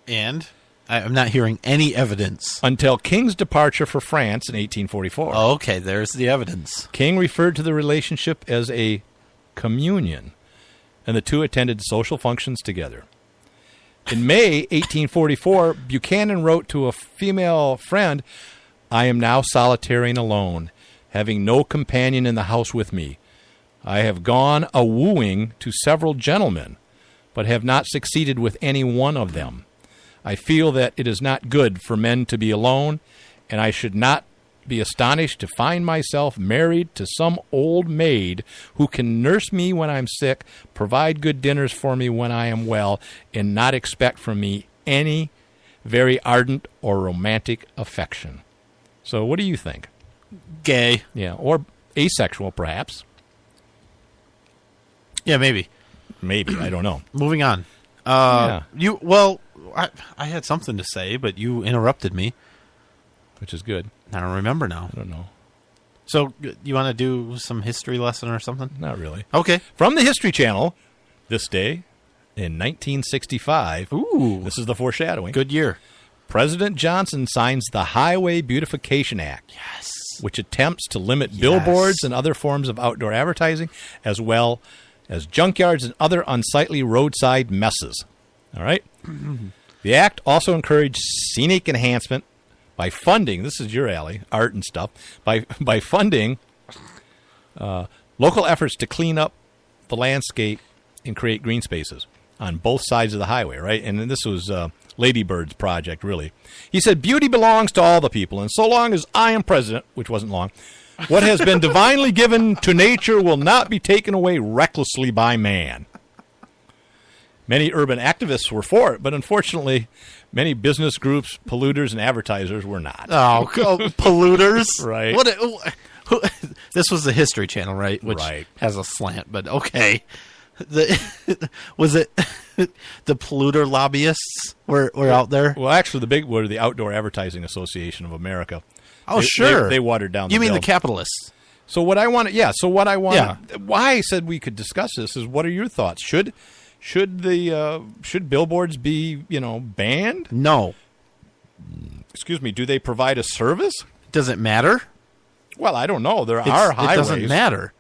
And I'm not hearing any evidence. Until King's departure for France in 1844. Oh, okay, there's the evidence. King referred to the relationship as a communion, and the two attended social functions together. In May 1844, Buchanan wrote to a female friend, "I am now solitary and alone, having no companion in the house with me. I have gone a-wooing to several gentlemen, but have not succeeded with any one of them. I feel that it is not good for men to be alone, and I should not be astonished to find myself married to some old maid who can nurse me when I'm sick, provide good dinners for me when I am well, and not expect from me any very ardent or romantic affection." So what do you think? Gay. Yeah, or asexual, perhaps. Yeah, maybe. Maybe, I don't know. Moving on. Yeah. I had something to say, but you interrupted me. Which is good. I don't remember now. I don't know. So, you want to do some history lesson or something? Not really. Okay. From the History Channel, this day in 1965. Ooh. This is the foreshadowing. Good year. President Johnson signs the Highway Beautification Act. Yes. Which attempts to limit billboards and other forms of outdoor advertising, as well as junkyards and other unsightly roadside messes. All right? The act also encouraged scenic enhancement by funding, this is your alley, art and stuff, by funding local efforts to clean up the landscape and create green spaces on both sides of the highway, right? And this was Lady Bird's project, really. He said, "Beauty belongs to all the people, and so long as I am president," which wasn't long, "what has been divinely given to nature will not be taken away recklessly by man." Many urban activists were for it, but unfortunately, many business groups, polluters, and advertisers were not. Oh, polluters? Right. This was the History Channel, right? Which has a slant, but okay. Was it the polluter lobbyists were out there? Well, actually, the big were the Outdoor Advertising Association of America. Oh, sure. They watered down the You mean bill. the capitalists? So what I want why I said we could discuss this is, what are your thoughts? Should billboards be, banned? No. Excuse me, do they provide a service? Does it matter? Well, I don't know. There are highways. It doesn't matter.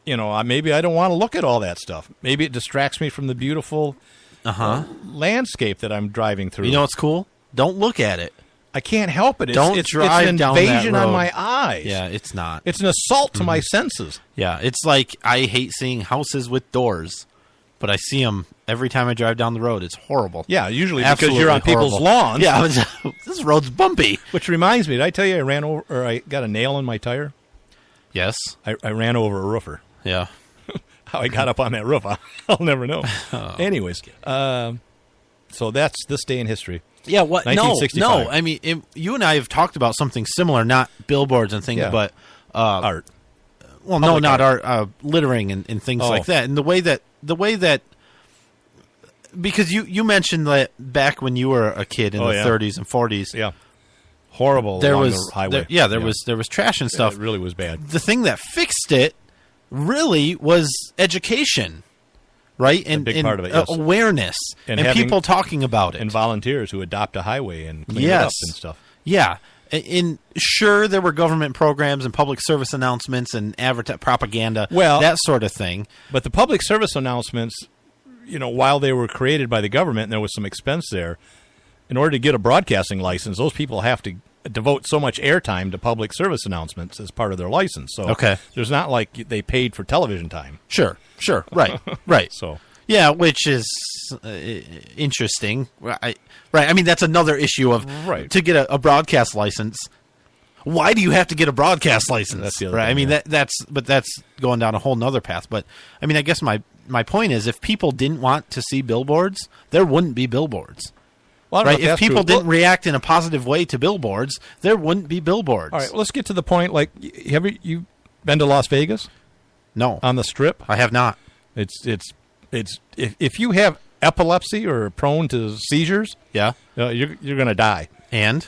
Maybe I don't want to look at all that stuff. Maybe it distracts me from the beautiful landscape that I'm driving through. You know what's cool? Don't look at it. I can't help it. Don't drive it's an down that invasion on road. my eyes. Yeah, it's not. It's an assault to my senses. Yeah, it's like I hate seeing houses with doors, but I see them every time I drive down the road. It's horrible. Yeah, usually Absolutely because you're on people's horrible. lawns. Yeah, this road's bumpy. Which reminds me, did I tell you I got a nail in my tire? Yes. I ran over a roofer. Yeah. How I got up on that roof, I'll never know. Anyways, so that's this day in history. Yeah, what? 1965. No. I mean, you and I have talked about something similar, not billboards and things, but art. Well, no, not art. Littering and things like that. And the way that, because you mentioned that back when you were a kid in the 30s and 40s, horrible. There was the highway. There was trash and stuff. It really was bad. The thing that fixed it really was education. Right? And, a big part of it, yes. Awareness. And people talking about it. And volunteers who adopt a highway and clean it up and stuff. Yeah. And sure, there were government programs and public service announcements and propaganda, that sort of thing. But the public service announcements, while they were created by the government and there was some expense there, in order to get a broadcasting license, those people have to devote so much airtime to public service announcements as part of their license. So there's not like they paid for television time. Sure. Right. So which is interesting. Right. I mean, that's another issue of to get a broadcast license. Why do you have to get a broadcast license? That's the other right. thing, I mean, that's going down a whole nother path. But I mean, I guess my point is, if people didn't want to see billboards, there wouldn't be billboards. Well, right? If people didn't react in a positive way to billboards, there wouldn't be billboards. All right, well, let's get to the point. Like, have you been to Las Vegas? No. On the Strip? I have not. It's if you have epilepsy or are prone to seizures, you're going to die. And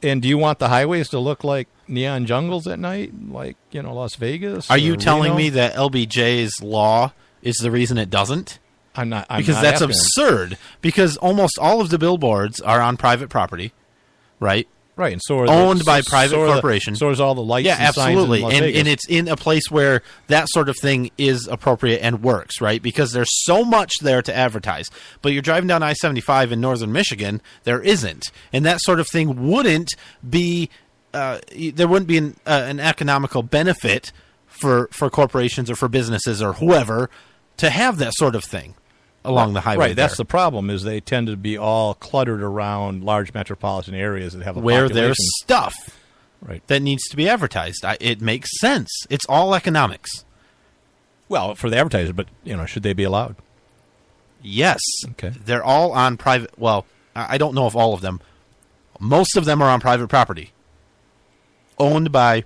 do you want the highways to look like neon jungles at night, like Las Vegas? Are you telling me that LBJ's law is the reason it doesn't? because that's absurd. Because almost all of the billboards are on private property, right? Right, and so are owned by private corporations. So is all the lights. Yeah, and absolutely, signs in Las Vegas. and it's in a place where that sort of thing is appropriate and works, right? Because there's so much there to advertise. But you're driving down I-75 in northern Michigan, there isn't, and that sort of thing wouldn't be. There wouldn't be an economical benefit for corporations or for businesses or whoever to have that sort of thing along the highway. Right, that's the problem, is they tend to be all cluttered around large metropolitan areas that have a where population. there's stuff right. that needs to be advertised. It makes sense. It's all economics. Well, for the advertiser, but should they be allowed? Yes. Okay. They're all on private. Well, I don't know if all of them. Most of them are on private property, owned by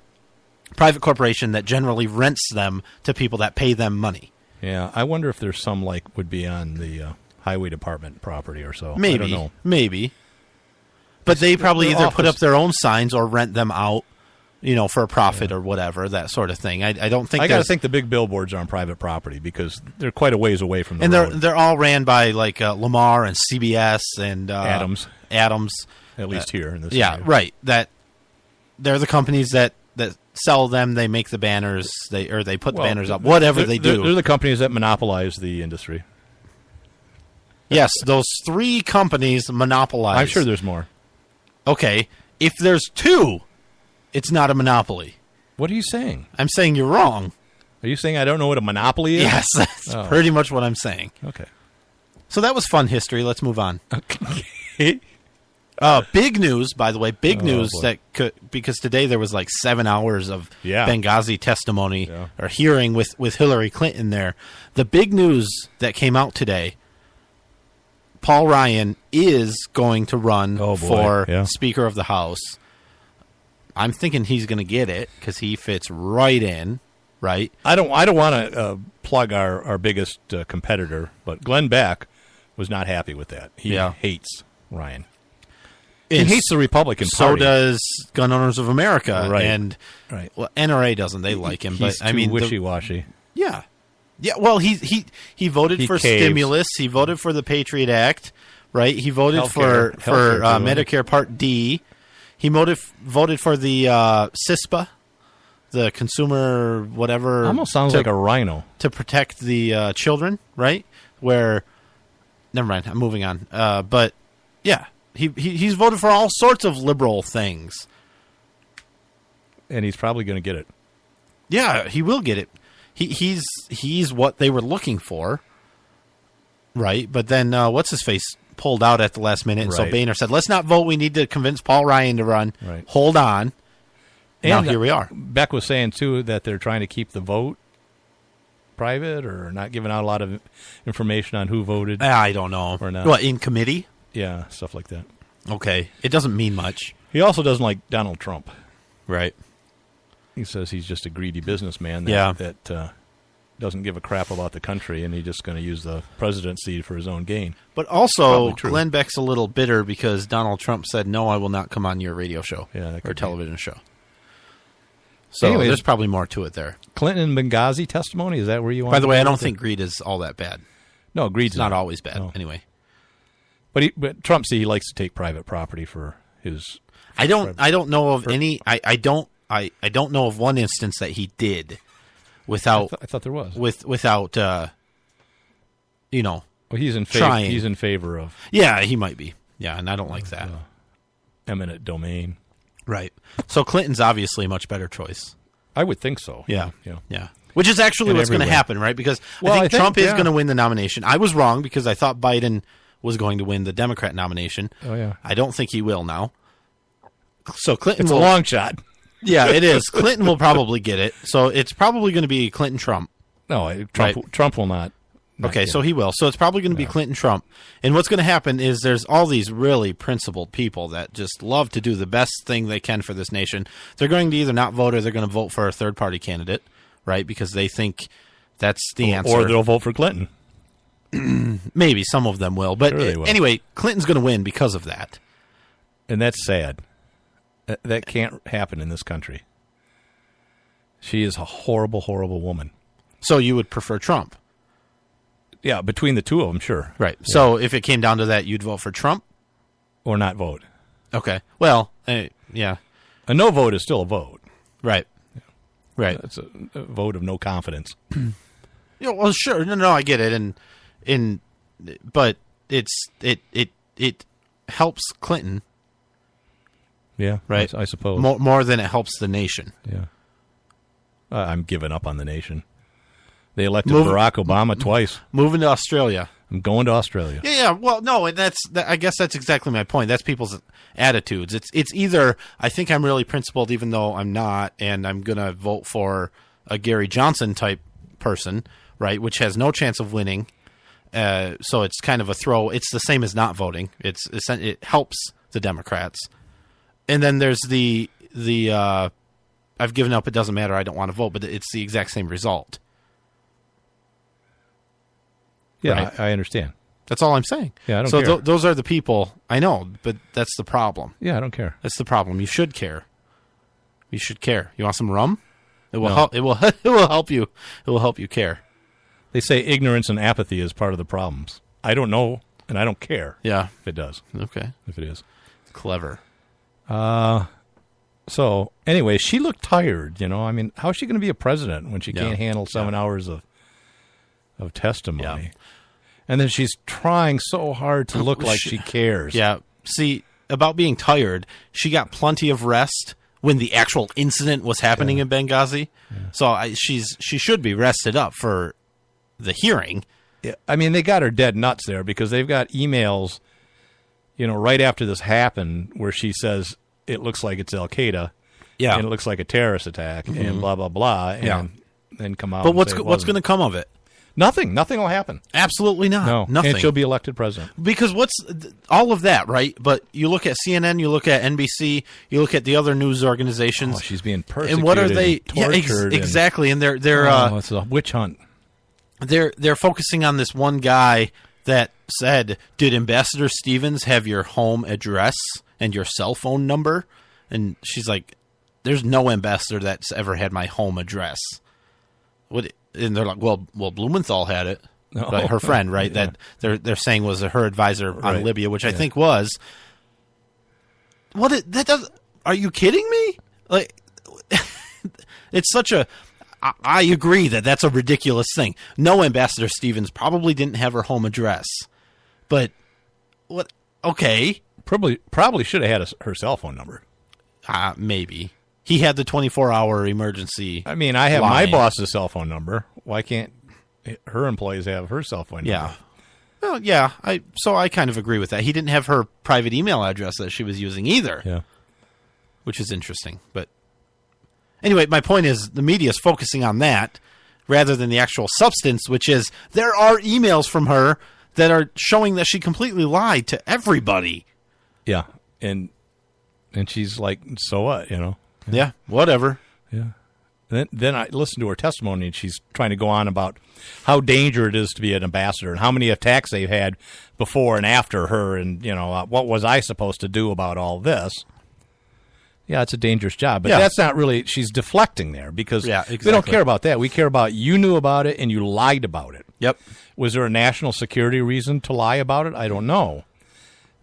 a private corporation that generally rents them to people that pay them money. Yeah, I wonder if there's some would be on the highway department property or so. Maybe, I don't know. maybe. But they probably either put up their own signs or rent them out, for a profit or whatever, that sort of thing. I don't think. I got to think the big billboards are on private property because they're quite a ways away from the road. And they're all ran by Lamar and CBS and Adams, at least here in this. Yeah, area. right. That they're the companies that sell them. They make the banners. They put the banners up. Whatever they do, they're the companies that monopolize the industry. Yes, those three companies monopolize. I'm sure there's more. Okay, if there's two, it's not a monopoly. What are you saying? I'm saying you're wrong. Are you saying I don't know what a monopoly is? Yes, that's pretty much what I'm saying. Okay. So that was fun history. Let's move on. Okay. Big news, by the way. Big news boy. because today there was 7 hours of Yeah. Benghazi testimony or hearing with Hillary Clinton there. The big news that came out today, Paul Ryan is going to run for Speaker of the House. I'm thinking he's going to get it because he fits right in, right? I don't want to plug our biggest competitor, but Glenn Beck was not happy with that. He hates Ryan. He hates the Republican Party. So does Gun Owners of America. Right. And well, NRA doesn't. They like him. He's but I mean, wishy-washy. Yeah. Well, he voted for stimulus. He voted for the Patriot Act, right? He voted for Medicare Part D. He voted for the CISPA, the consumer whatever. Almost sounds like a rhino. To protect the children, right? Never mind. I'm moving on. But yeah, he's voted for all sorts of liberal things, and he's probably going to get it. Yeah, he will get it. He's what they were looking for, right? But then what's his face pulled out at the last minute, and so Boehner said, "Let's not vote. We need to convince Paul Ryan to run. Right. Hold on." And now here we are. Beck was saying too that they're trying to keep the vote private or not giving out a lot of information on who voted. I don't know. Or not. What, in committee? Yeah, stuff like that. Okay, it doesn't mean much. He also doesn't like Donald Trump. Right. He says he's just a greedy businessman that doesn't give a crap about the country, and he's just going to use the presidency for his own gain. But also, Glenn Beck's a little bitter because Donald Trump said, "No, I will not come on your radio show or television show." So anyways, there's probably more to it there. Clinton and Benghazi testimony, is that where you want? By the way, I don't think greed is all that bad. No, greed's not always bad. No. Anyway, but Trump, he likes to take private property for his. I don't know of any. I don't know of one instance that he did without. I thought there was without. Well, he's in favor. He's in favor of. Yeah, he might be. Yeah, and I don't like that. Eminent domain. Right. So Clinton's obviously a much better choice. I would think so. Yeah. Which is actually what's going to happen, right? Because I think Trump is going to win the nomination. I was wrong because I thought Biden was going to win the Democrat nomination. Oh, yeah. I don't think he will now. So Clinton It's a long shot. Yeah, it is. Clinton will probably get it. So it's probably going to be Clinton-Trump. No, Trump will not. Okay, so he will. So it's probably going to be Clinton-Trump. And what's going to happen is there's all these really principled people that just love to do the best thing they can for this nation. They're going to either not vote or they're going to vote for a third-party candidate, right? Because they think that's the answer. Or they'll vote for Clinton. Maybe some of them will. But sure anyway, Clinton's going to win because of that. And that's sad. That can't happen in this country. She is a horrible, horrible woman. So you would prefer Trump? Yeah, between the two of them, sure. Right. Yeah. So if it came down to that, you'd vote for Trump? Or not vote. Okay. Well, yeah. A no vote is still a vote. Right. Yeah. Right. It's a vote of no confidence. Yeah, well, sure. No, I get it. But it helps Clinton. Yeah. Right. I suppose. More than it helps the nation. Yeah. I'm giving up on the nation. They elected Barack Obama twice. Moving to Australia. I'm going to Australia. Yeah. Well, no, and I guess that's exactly my point. That's people's attitudes. It's either I think I'm really principled, even though I'm not, and I'm going to vote for a Gary Johnson type person, right, which has no chance of winning. So it's kind of a throw. It's the same as not voting. It helps the Democrats. And then there's the I've given up. It doesn't matter. I don't want to vote, but it's the exact same result. Yeah, right? I understand. That's all I'm saying. Yeah, I don't care. So those are the people. I know, but that's the problem. Yeah, I don't care. That's the problem. You should care. You should care. You want some rum? It will No. help. It will help you. It will help you care. They say ignorance and apathy is part of the problems. I don't know, and I don't care. Yeah. If it does. Okay. If it is. Clever. So, anyway, she looked tired, you know. I mean, how is she going to be a president when she can't handle 7 hours of testimony? Yeah. And then she's trying so hard to look like she cares. Yeah. See, about being tired, she got plenty of rest when the actual incident was happening in Benghazi. Yeah. So she should be rested up for the hearing. Yeah. I mean, they got her dead nuts there because they've got emails, you know, right after this happened where she says it looks like it's Al-Qaeda. Yeah. And it looks like a terrorist attack and blah, blah, blah. And then come out. But and what's say it going to come of it? Nothing. Nothing will happen. Absolutely not. No. Nothing. And she'll be elected president. Because all of that, right? But you look at CNN, you look at NBC, you look at the other news organizations. Oh, she's being persecuted. And what are they? Tortured. Exactly. And they're it's a witch hunt. They're focusing on this one guy that said, "Did Ambassador Stevens have your home address and your cell phone number?" And she's like, "There's no ambassador that's ever had my home address." What? And they're like, well, Blumenthal had it. Oh. Right? Her friend, right? Yeah. That they're saying was her advisor on Right. Libya, which I think was. That does? Are you kidding me? Like, it's such a. I agree that's a ridiculous thing. No, Ambassador Stevens probably didn't have her home address, but what? Okay, Probably should have had her cell phone number. maybe he had the 24-hour emergency. I mean, I have line. my boss's cell phone number. Why can't her employees have her cell phone number? Yeah. Well, yeah. I kind of agree with that. He didn't have her private email address that she was using either. Yeah. Which is interesting. But anyway, my point is the media is focusing on that rather than the actual substance, which is there are emails from her that are showing that she completely lied to everybody. Yeah. And she's like, so what, you know? Yeah, whatever. Yeah. Then I listened to her testimony, and she's trying to go on about how dangerous it is to be an ambassador and how many attacks they've had before and after her, and you know what was I supposed to do about all this? Yeah, it's a dangerous job, but that's not really. She's deflecting there because we don't care about that. We care about you knew about it and you lied about it. Yep. Was there a national security reason to lie about it? I don't know.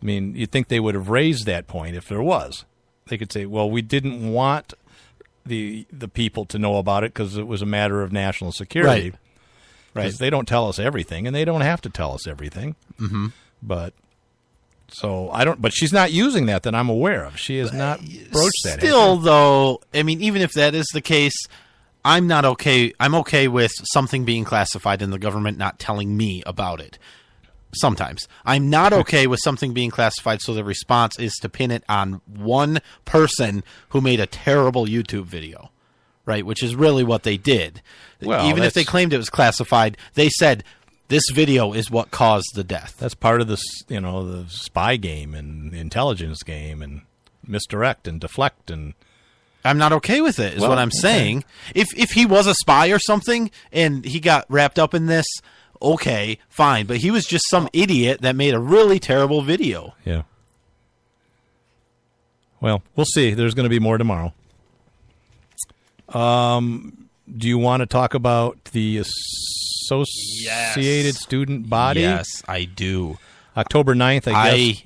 I mean, you'd think they would have raised that point if there was. They could say, well, we didn't want the people to know about it because it was a matter of national security. Right. Because they don't tell us everything, and they don't have to tell us everything. Mm-hmm. But she's not using that I'm aware of. She has not broached that. Still, though, I mean, even if that is the case, I'm not okay. I'm okay with something being classified and the government not telling me about it. Sometimes. I'm not okay with something being classified, so the response is to pin it on one person who made a terrible YouTube video, right? Which is really what they did. Well, even if they claimed it was classified, they said this video is what caused the death. That's part of the spy game and the intelligence game and misdirect and deflect and. I'm not okay with it, is what I'm saying. If he was a spy or something and he got wrapped up in this. Okay, fine, but he was just some idiot that made a really terrible video. Yeah. Well, we'll see. There's going to be more tomorrow. Do you want to talk about the Associated Student Body. Yes, I do. October 9th, I guess.